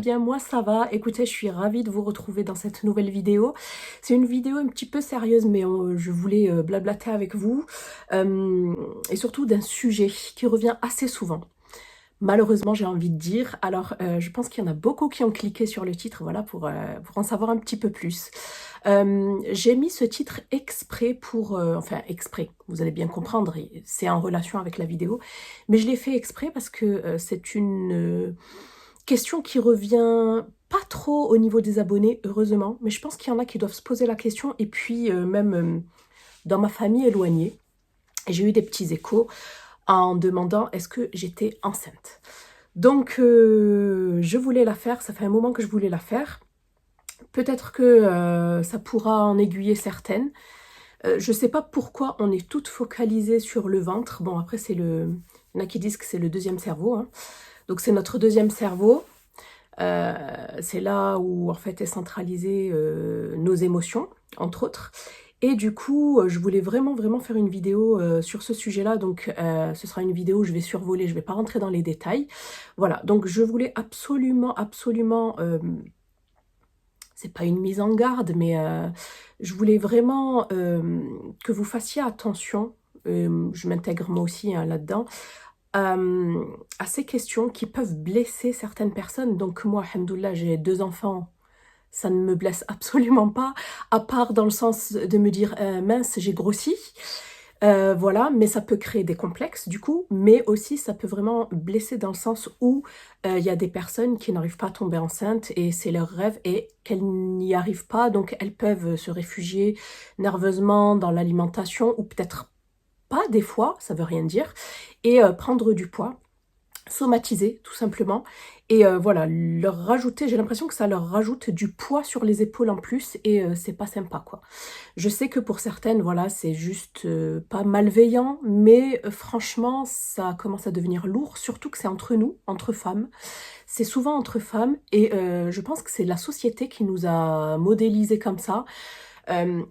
bien, moi ça va. Écoutez, je suis ravie de vous retrouver dans cette nouvelle vidéo. C'est une vidéo un petit peu sérieuse, mais je voulais blablater avec vous. Et surtout d'un sujet qui revient assez souvent. Malheureusement, j'ai envie de dire. Alors, je pense qu'il y en a beaucoup qui ont cliqué sur le titre, voilà, pour en savoir un petit peu plus. J'ai mis ce titre exprès pour... enfin, exprès, vous allez bien comprendre, c'est en relation avec la vidéo. Mais je l'ai fait exprès parce que c'est une question qui revient pas trop au niveau des abonnés, heureusement. Mais je pense qu'il y en a qui doivent se poser la question. Et puis, même dans ma famille éloignée, j'ai eu des petits échos en demandant est-ce que j'étais enceinte. Donc, je voulais la faire, ça fait un moment que je voulais la faire. Peut-être que ça pourra en aiguiller certaines. Je ne sais pas pourquoi on est toutes focalisées sur le ventre. Bon, après, c'est le... Il y en a qui disent que c'est le deuxième cerveau. Hein. Donc, c'est notre deuxième cerveau. C'est là où, en fait, est centralisée nos émotions, entre autres. Et du coup, je voulais vraiment faire une vidéo sur ce sujet-là. Donc, ce sera une vidéo où je vais survoler, je ne vais pas rentrer dans les détails. Voilà, donc je voulais absolument, c'est pas une mise en garde, mais je voulais vraiment que vous fassiez attention, je m'intègre moi aussi hein, là-dedans, à ces questions qui peuvent blesser certaines personnes. Donc moi, alhamdoulilah, j'ai 2 enfants. Ça ne me blesse absolument pas, à part dans le sens de me dire mince, j'ai grossi. Voilà, mais ça peut créer des complexes du coup, mais aussi ça peut vraiment blesser dans le sens où il y a des personnes qui n'arrivent pas à tomber enceinte et c'est leur rêve et qu'elles n'y arrivent pas, donc elles peuvent se réfugier nerveusement dans l'alimentation ou peut-être pas des fois, ça veut rien dire, et prendre du poids somatiser tout simplement et voilà leur rajouter, j'ai l'impression que ça leur rajoute du poids sur les épaules en plus et c'est pas sympa quoi. Je sais que pour certaines voilà c'est juste pas malveillant mais franchement ça commence à devenir lourd, surtout que c'est entre nous, entre femmes, c'est souvent entre femmes et je pense que c'est la société qui nous a modélisés comme ça.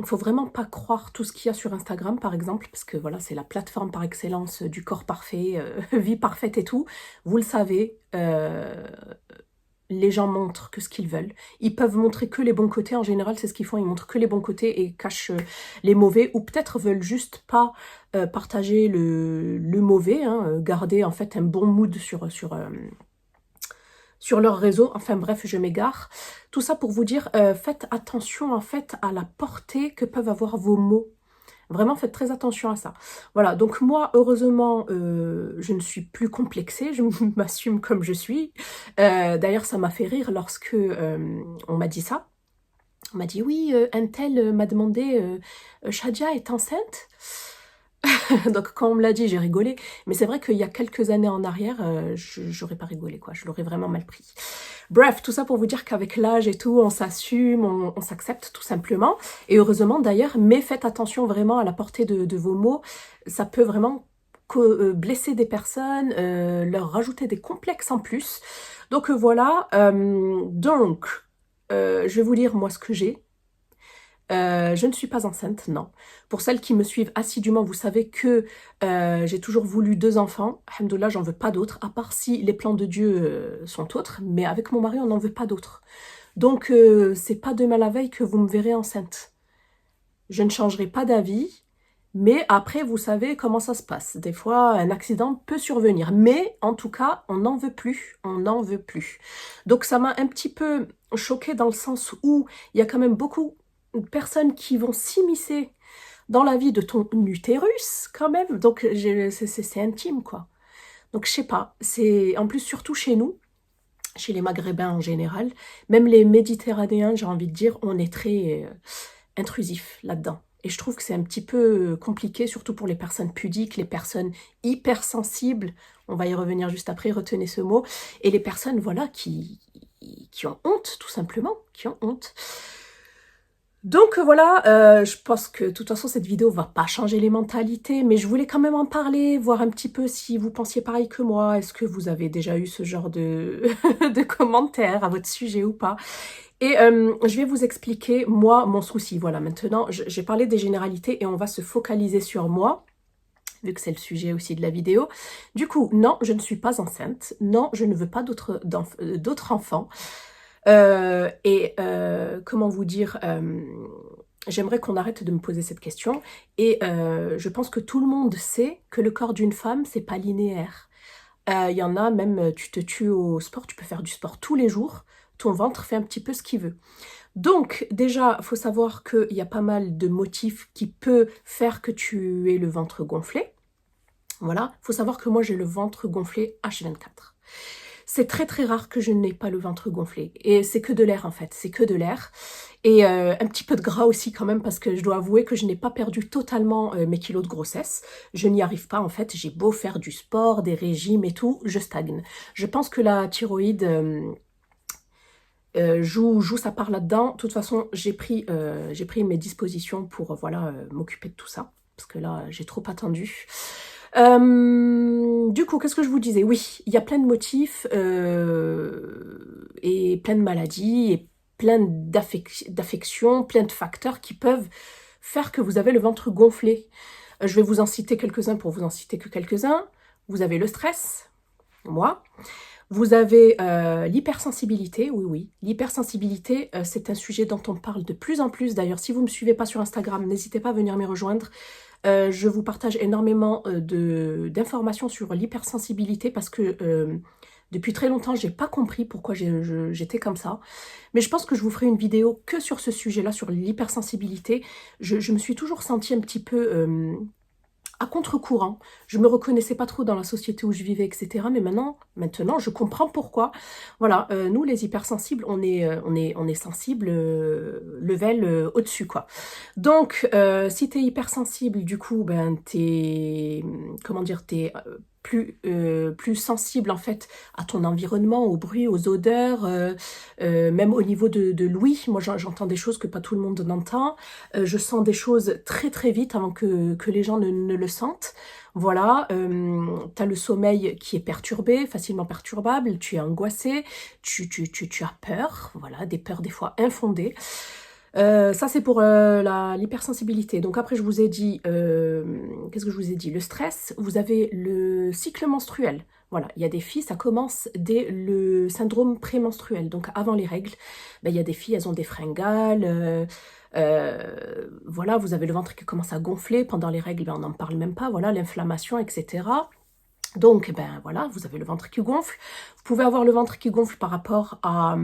Faut vraiment pas croire tout ce qu'il y a sur Instagram par exemple, parce que voilà, c'est la plateforme par excellence du corps parfait, vie parfaite et tout. Vous le savez, les gens montrent que ce qu'ils veulent. Ils peuvent montrer que les bons côtés, en général c'est ce qu'ils font, ils montrent que les bons côtés et cachent les mauvais, ou peut-être veulent juste pas partager le mauvais, hein, garder en fait un bon mood sur leur réseau, enfin bref, je m'égare. Tout ça pour vous dire, faites attention en fait à la portée que peuvent avoir vos mots. Vraiment, faites très attention à ça. Voilà, donc moi, heureusement, je ne suis plus complexée, je m'assume comme je suis. D'ailleurs, ça m'a fait rire lorsque on m'a dit ça. On m'a dit, oui, un tel m'a demandé, Shadia est enceinte? Donc quand on me l'a dit, j'ai rigolé. Mais c'est vrai qu'il y a quelques années en arrière, j'aurais pas rigolé, quoi. Je l'aurais vraiment mal pris. Bref, tout ça pour vous dire qu'avec l'âge et tout, on s'assume, on s'accepte tout simplement. Et heureusement d'ailleurs, mais faites attention vraiment à la portée de vos mots. Ça peut vraiment blesser des personnes, leur rajouter des complexes en plus. Donc voilà, donc je vais vous lire moi ce que j'ai. Je ne suis pas enceinte, non. Pour celles qui me suivent assidûment, vous savez que j'ai toujours voulu 2 enfants. Alhamdoulilah, j'en veux pas d'autres, à part si les plans de Dieu sont autres. Mais avec mon mari, on n'en veut pas d'autres. Donc, c'est pas demain la veille que vous me verrez enceinte. Je ne changerai pas d'avis. Mais après, vous savez comment ça se passe. Des fois, un accident peut survenir. Mais en tout cas, on n'en veut plus. On n'en veut plus. Donc, ça m'a un petit peu choquée dans le sens où il y a quand même beaucoup personnes qui vont s'immiscer dans la vie de ton utérus quand même, donc c'est intime quoi. Donc je sais pas, c'est en plus surtout chez nous, chez les Maghrébins en général, même les Méditerranéens j'ai envie de dire, on est très intrusif là-dedans. Et je trouve que c'est un petit peu compliqué, surtout pour les personnes pudiques, les personnes hypersensibles, on va y revenir juste après, retenez ce mot, et les personnes voilà qui ont honte tout simplement, qui ont honte. Donc voilà, je pense que de toute façon cette vidéo va pas changer les mentalités, mais je voulais quand même en parler, voir un petit peu si vous pensiez pareil que moi, est-ce que vous avez déjà eu ce genre de, de commentaires à votre sujet ou pas. Et je vais vous expliquer, moi, mon souci. Voilà, maintenant, j'ai parlé des généralités et on va se focaliser sur moi. vu que c'est le sujet aussi de la vidéo. Du coup, non, je ne suis pas enceinte. Non, je ne veux pas d'autres enfants. Comment vous dire, j'aimerais qu'on arrête de me poser cette question. Et je pense que tout le monde sait que le corps d'une femme, c'est pas linéaire. Il y en a même, tu te tues au sport, tu peux faire du sport tous les jours. Ton ventre fait un petit peu ce qu'il veut. Donc, déjà, il faut savoir qu'il y a pas mal de motifs qui peuvent faire que tu aies le ventre gonflé. Voilà, il faut savoir que moi, j'ai le ventre gonflé H24. C'est très très rare que je n'ai pas le ventre gonflé. Et c'est que de l'air en fait, c'est que de l'air. Et un petit peu de gras aussi quand même, parce que je dois avouer que je n'ai pas perdu totalement mes kilos de grossesse. Je n'y arrive pas en fait, j'ai beau faire du sport, des régimes et tout, je stagne. Je pense que la thyroïde joue sa part là-dedans. De toute façon, j'ai pris mes dispositions pour voilà, m'occuper de tout ça. Parce que là, j'ai trop attendu. Du coup, qu'est-ce que je vous disais? Oui, il y a plein de motifs et plein de maladies et plein d'affections, plein de facteurs qui peuvent faire que vous avez le ventre gonflé. Je vais vous en citer quelques-uns pour vous en citer que quelques-uns. Vous avez le stress, moi. Vous avez l'hypersensibilité, oui. L'hypersensibilité, c'est un sujet dont on parle de plus en plus. D'ailleurs, si vous ne me suivez pas sur Instagram, n'hésitez pas à venir me rejoindre. Je vous partage énormément d'informations sur l'hypersensibilité parce que depuis très longtemps, j'ai pas compris pourquoi j'étais comme ça. Mais je pense que je vous ferai une vidéo que sur ce sujet-là, sur l'hypersensibilité. Je me suis toujours sentie un petit peu à contre-courant. Je me reconnaissais pas trop dans la société où je vivais, etc. Mais maintenant, je comprends pourquoi. Voilà, nous les hypersensibles, on est sensible level au-dessus, quoi. Donc, si tu es hypersensible, du coup, ben comment dire, t'es plus sensible en fait à ton environnement, au bruit, aux odeurs, même au niveau de l'ouïe. Moi, j'entends des choses que pas tout le monde n'entend. Je sens des choses très très vite avant que les gens ne le sentent. Voilà, tu as le sommeil qui est perturbé, facilement perturbable, tu es angoissé, tu as peur, voilà, des peurs des fois infondées. Ça, c'est pour l'hypersensibilité. Donc après, je vous ai dit, qu'est-ce que je vous ai dit? Le stress, vous avez le cycle menstruel. Voilà, il y a des filles, ça commence dès le syndrome prémenstruel. Donc avant les règles, ben, il y a des filles, elles ont des fringales. Voilà, vous avez le ventre qui commence à gonfler. Pendant les règles, ben, on n'en parle même pas. Voilà, l'inflammation, etc. Donc, ben voilà, vous avez le ventre qui gonfle. Vous pouvez avoir le ventre qui gonfle par rapport à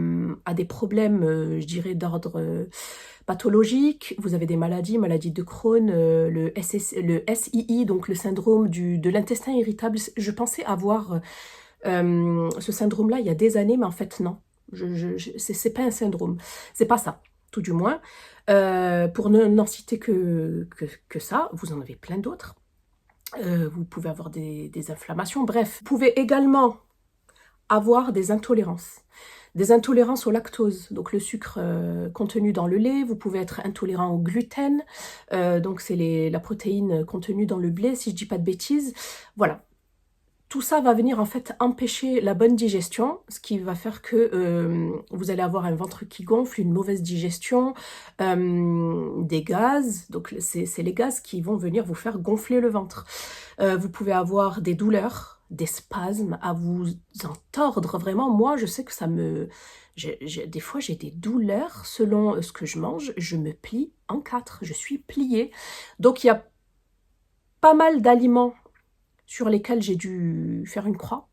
des problèmes, je dirais, d'ordre pathologique. Vous avez des maladies de Crohn, le SII, donc le syndrome de l'intestin irritable. Je pensais avoir ce syndrome-là il y a des années, mais en fait, non. C'est pas un syndrome. C'est pas ça, tout du moins. Pour n'en citer que ça, vous en avez plein d'autres. Vous pouvez avoir des inflammations, bref. Vous pouvez également avoir des intolérances. Des intolérances au lactose, donc le sucre contenu dans le lait. Vous pouvez être intolérant au gluten, donc c'est la protéine contenue dans le blé, si je dis pas de bêtises. Voilà. Tout ça va venir en fait empêcher la bonne digestion, ce qui va faire que vous allez avoir un ventre qui gonfle, une mauvaise digestion, des gaz. Donc c'est les gaz qui vont venir vous faire gonfler le ventre. Vous pouvez avoir des douleurs, des spasmes, à vous en tordre vraiment. Moi, je sais que ça me... des fois, j'ai des douleurs selon ce que je mange. Je me plie en quatre, je suis pliée. Donc, il y a pas mal d'aliments sur lesquels j'ai dû faire une croix.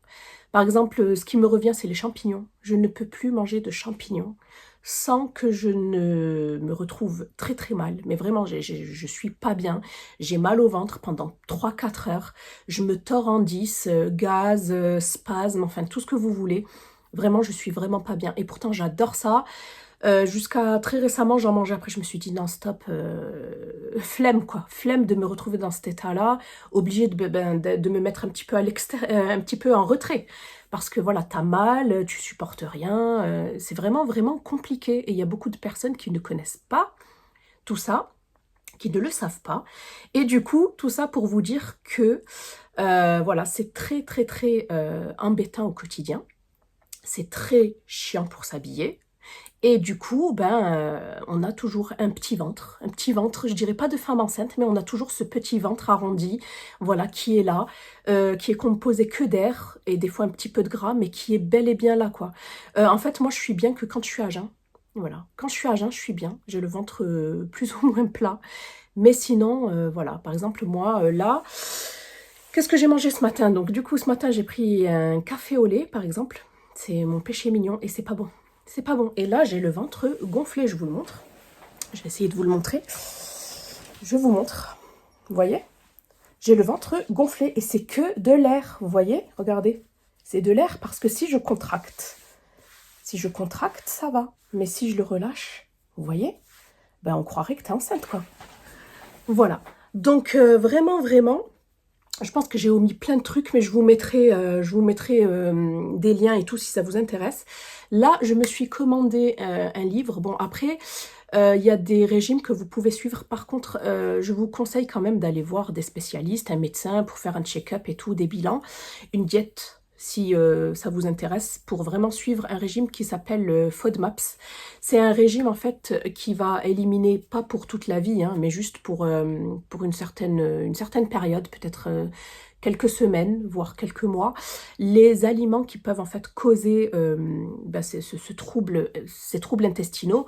Par exemple, ce qui me revient, c'est les champignons. Je ne peux plus manger de champignons sans que je ne me retrouve très très mal. Mais vraiment, je suis pas bien. J'ai mal au ventre pendant 3-4 heures. Je me tords en 10, gaz, spasmes, enfin tout ce que vous voulez. Vraiment, je suis vraiment pas bien. Et pourtant, j'adore ça. Jusqu'à très récemment, j'en mangeais. Après, je me suis dit non, stop, flemme quoi, flemme de me retrouver dans cet état-là, obligée de me mettre un petit peu à l'extérieur, un petit peu en retrait, parce que voilà, t'as mal, tu supportes rien, c'est vraiment vraiment compliqué. Et il y a beaucoup de personnes qui ne connaissent pas tout ça, qui ne le savent pas. Et du coup, tout ça pour vous dire que voilà, c'est très très très embêtant au quotidien. C'est très chiant pour s'habiller. Et du coup, on a toujours un petit ventre, je dirais pas de femme enceinte, mais on a toujours ce petit ventre arrondi, voilà, qui est là, qui est composé que d'air, et des fois un petit peu de gras, mais qui est bel et bien là, quoi. En fait, moi, je suis bien que quand je suis à jeun, voilà. Quand je suis à jeun, je suis bien, j'ai le ventre plus ou moins plat, mais sinon, voilà, par exemple, moi, là, qu'est-ce que j'ai mangé ce matin? Donc, du coup, ce matin, j'ai pris un café au lait, par exemple, c'est mon péché mignon, et c'est pas bon. C'est pas bon. Et là, j'ai le ventre gonflé, je vous le montre. Je vais essayer de vous le montrer. Je vous montre. Vous voyez? J'ai le ventre gonflé et c'est que de l'air. Vous voyez? Regardez. C'est de l'air parce que si je contracte, ça va. Mais si je le relâche, vous voyez? On croirait que tu es enceinte, quoi. Voilà. Donc, vraiment, vraiment, je pense que j'ai omis plein de trucs, mais je vous mettrai des liens et tout si ça vous intéresse. Là, je me suis commandé un livre. Bon, après, il y a des régimes que vous pouvez suivre. Par contre, je vous conseille quand même d'aller voir des spécialistes, un médecin pour faire un check-up et tout, des bilans, une diète si ça vous intéresse, pour vraiment suivre un régime qui s'appelle FODMAPS. C'est un régime en fait qui va éliminer, pas pour toute la vie, hein, mais juste pour une certaine période, peut-être quelques semaines, voire quelques mois, les aliments qui peuvent en fait causer ce trouble, ces troubles intestinaux,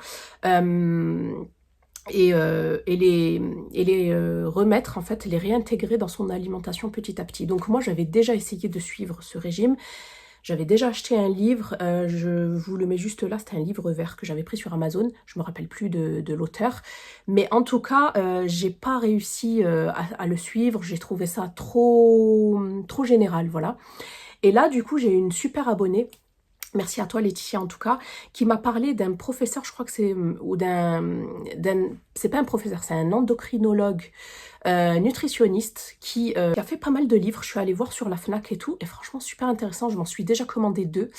et les remettre, en fait, les réintégrer dans son alimentation petit à petit. Donc moi, j'avais déjà essayé de suivre ce régime. J'avais déjà acheté un livre, je vous le mets juste là, c'était un livre vert que j'avais pris sur Amazon, je me rappelle plus de l'auteur, mais en tout cas, j'ai pas réussi à le suivre, j'ai trouvé ça trop général, voilà. Et là, du coup, j'ai une super abonnée, merci à toi Laetitia en tout cas, qui m'a parlé d'un professeur, je crois que c'est, ou c'est pas un professeur, c'est un endocrinologue, nutritionniste qui a fait pas mal de livres. Je suis allée voir sur la Fnac et tout, et franchement super intéressant, je m'en suis déjà commandé 2.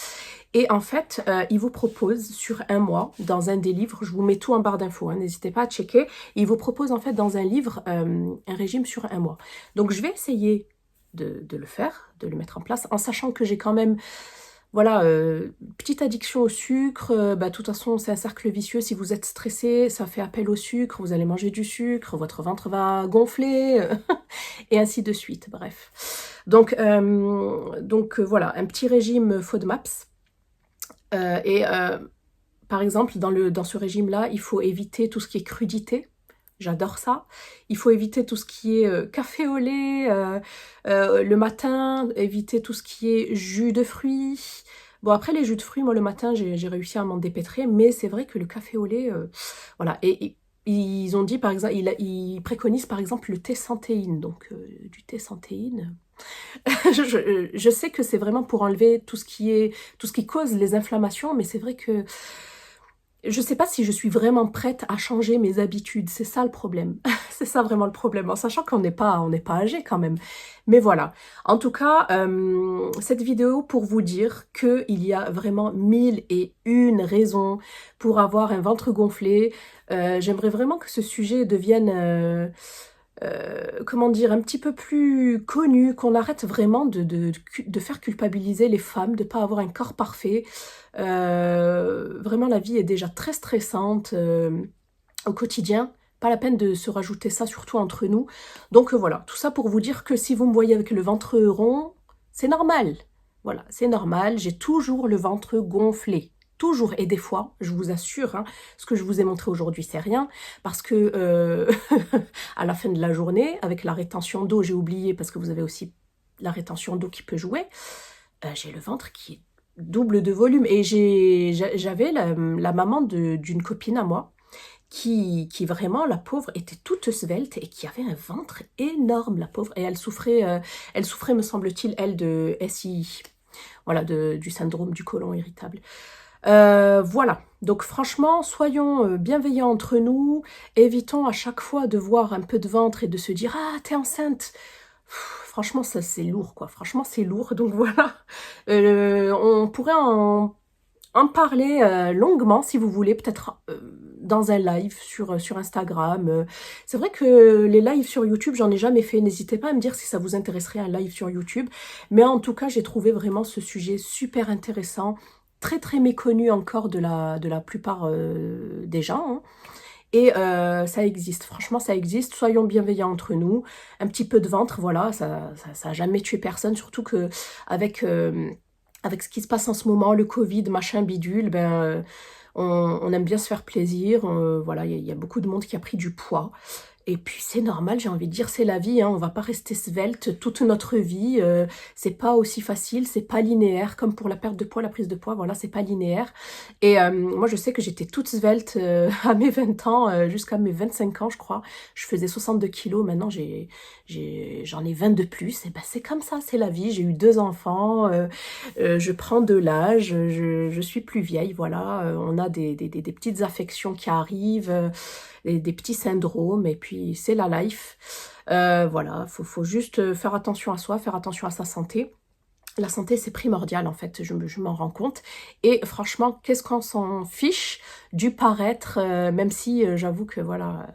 Et en fait, il vous propose sur un mois, dans un des livres, je vous mets tout en barre d'infos, hein, n'hésitez pas à checker, il vous propose en fait dans un livre un régime sur un mois. Donc je vais essayer de le faire, de le mettre en place, en sachant que j'ai quand même, voilà, petite addiction au sucre, de toute façon c'est un cercle vicieux, si vous êtes stressé, ça fait appel au sucre, vous allez manger du sucre, votre ventre va gonfler, et ainsi de suite, bref. Donc, voilà, un petit régime FODMAPS, par exemple, dans ce régime-là, il faut éviter tout ce qui est crudité. J'adore ça. Il faut éviter tout ce qui est café au lait le matin, éviter tout ce qui est jus de fruits. Bon, après, les jus de fruits, moi, le matin, j'ai réussi à m'en dépêtrer, mais c'est vrai que le café au lait, voilà. Et ils ont dit, par exemple, ils préconisent, par exemple, le thé sans théine. Donc, du thé sans théine. Je sais que c'est vraiment pour enlever tout ce qui cause les inflammations, mais c'est vrai que je ne sais pas si je suis vraiment prête à changer mes habitudes, c'est ça le problème. C'est ça vraiment le problème, en sachant qu'on n'est pas âgé quand même. Mais voilà, en tout cas, cette vidéo pour vous dire qu'il y a vraiment 1001 raisons pour avoir un ventre gonflé. J'aimerais vraiment que ce sujet devienne comment dire, un petit peu plus connu, qu'on arrête vraiment de faire culpabiliser les femmes, de ne pas avoir un corps parfait. Vraiment, la vie est déjà très stressante au quotidien. Pas la peine de se rajouter ça, surtout entre nous. Donc voilà, tout ça pour vous dire que si vous me voyez avec le ventre rond, c'est normal. Voilà, c'est normal, j'ai toujours le ventre gonflé. Toujours, et des fois, je vous assure, hein, ce que je vous ai montré aujourd'hui, c'est rien, parce que à la fin de la journée, avec la rétention d'eau, j'ai oublié, parce que vous avez aussi la rétention d'eau qui peut jouer, j'ai le ventre qui est double de volume, et j'avais la maman d'une copine à moi, qui vraiment, la pauvre, était toute svelte, et qui avait un ventre énorme, la pauvre, et elle souffrait, me semble-t-il, elle, de SI, voilà, du syndrome du côlon irritable. Voilà, donc franchement, soyons bienveillants entre nous, évitons à chaque fois de voir un peu de ventre et de se dire « Ah, t'es enceinte !» Franchement, ça c'est lourd, quoi. Franchement, c'est lourd, donc voilà. On pourrait en parler longuement, si vous voulez, peut-être dans un live sur Instagram. C'est vrai que les lives sur YouTube, j'en ai jamais fait. N'hésitez pas à me dire si ça vous intéresserait un live sur YouTube. Mais en tout cas, j'ai trouvé vraiment ce sujet super intéressant. très très méconnu encore de la plupart des gens, hein. Et ça existe, franchement ça existe, soyons bienveillants entre nous, un petit peu de ventre, voilà, ça a jamais tué personne, surtout que avec ce qui se passe en ce moment, le Covid, machin bidule, ben, on aime bien se faire plaisir, voilà, il y a beaucoup de monde qui a pris du poids. Et puis c'est normal, j'ai envie de dire, c'est la vie, hein, on va pas rester svelte toute notre vie, c'est pas aussi facile, c'est pas linéaire, comme pour la perte de poids, la prise de poids, voilà, c'est pas linéaire. Et moi je sais que j'étais toute svelte à mes 20 ans, jusqu'à mes 25 ans je crois, je faisais 62 kilos, maintenant j'en ai 20 de plus, et ben c'est comme ça, c'est la vie, j'ai eu 2 enfants, je prends de l'âge, je suis plus vieille, voilà, on a des petites affections qui arrivent, des petits syndromes, et puis c'est la life. Voilà, faut juste faire attention à soi, faire attention à sa santé. La santé, c'est primordial, en fait, je m'en rends compte. Et franchement, qu'est-ce qu'on s'en fiche du paraître, même si j'avoue que, voilà,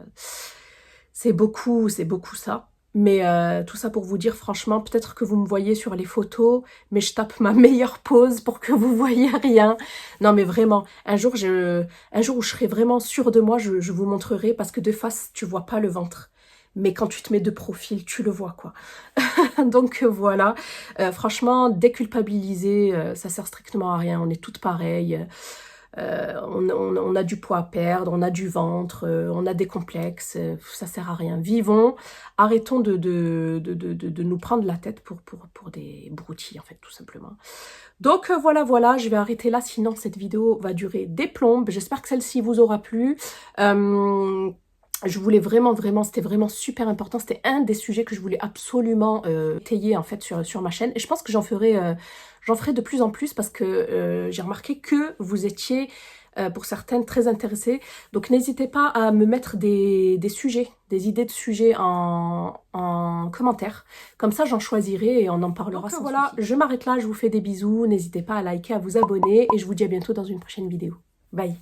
c'est beaucoup ça. Mais tout ça pour vous dire, franchement, peut-être que vous me voyez sur les photos, mais je tape ma meilleure pose pour que vous voyez rien. Non, mais vraiment, un jour où je serai vraiment sûre de moi, je vous montrerai, parce que de face, tu vois pas le ventre. Mais quand tu te mets de profil, tu le vois, quoi. Donc voilà, franchement, déculpabiliser, ça sert strictement à rien, on est toutes pareilles. On a du poids à perdre, on a du ventre, on a des complexes, ça sert à rien. Vivons, arrêtons de nous prendre la tête pour des broutilles, en fait, tout simplement. Donc voilà, je vais arrêter là, sinon cette vidéo va durer des plombes. J'espère que celle-ci vous aura plu. Je voulais vraiment, c'était vraiment super important. C'était un des sujets que je voulais absolument étayer en fait sur ma chaîne. Et je pense que j'en ferai de plus en plus, parce que j'ai remarqué que vous étiez, pour certaines, très intéressées. Donc n'hésitez pas à me mettre des sujets, des idées de sujets en commentaire. Comme ça, j'en choisirai et on en parlera. Donc voilà, je m'arrête là, je vous fais des bisous. N'hésitez pas à liker, à vous abonner, et je vous dis à bientôt dans une prochaine vidéo. Bye!